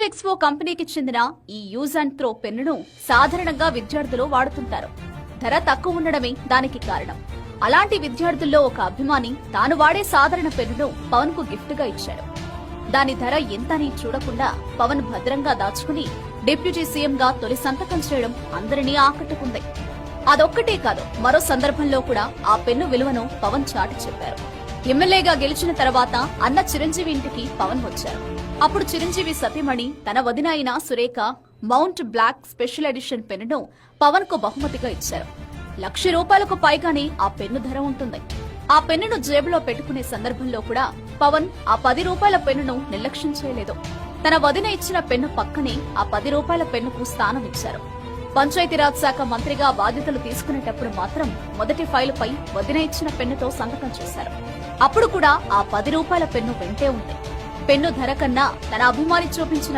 Expo కంపెనీకి చెందిన ఈ యూజ్ అండ్ త్రో పెన్నును సాధారణంగా విద్యార్థులు వాడుతుంటారు. ధర తక్కువ ఉండడమే దానికి కారణం. అలాంటి విద్యార్థుల్లో ఒక అభిమాని తాను వాడే సాధారణ పెన్నును పవన్ కు గిఫ్ట్ గా ఇచ్చాడు. దాని ధర ఎంతని చూడకుండా పవన్ భద్రంగా దాచుకుని డిప్యూటీ సీఎం గా తొలి సంతకం చేయడం అందరినీ ఆకట్టుకుంది. అదొక్కటే కాదు, మరో సందర్భంలో కూడా ఆ పెన్ను విలువను పవన్ చాటి చెప్పారు. ఎమ్మెల్యేగా గెలిచిన తర్వాత అన్న చిరంజీవి ఇంటికి పవన్ వచ్చారు. అప్పుడు చిరంజీవి సతీమణి తన వదిన అయిన Surekha Montblanc special edition పెన్నును పవన్ కు బహుమతిగా ఇచ్చారు. ₹1,00,000 పైగానే ఆ పెన్ను ధర ఉంటుంది. ఆ పెన్నును జేబులో పెట్టుకునే సందర్భంలో కూడా పవన్ ఆ ₹10 పెన్నును నిర్లక్ష్యం చేయలేదు. తన వదిన ఇచ్చిన పెన్ను పక్కనే ఆ ₹10 పెన్నుకు స్థానం ఇచ్చారు. పంచాయతీరాజ్ శాఖ మంత్రిగా బాధ్యతలు తీసుకునేటప్పుడు మాత్రం మొదటి ఫైలుపై వదిన ఇచ్చిన పెన్నుతో సంతకం చేశారు. అప్పుడు కూడా ఆ ₹10 పెన్ను వెంటే ఉంది. పెన్ను ధర కన్నా తన అభిమాని చూపించిన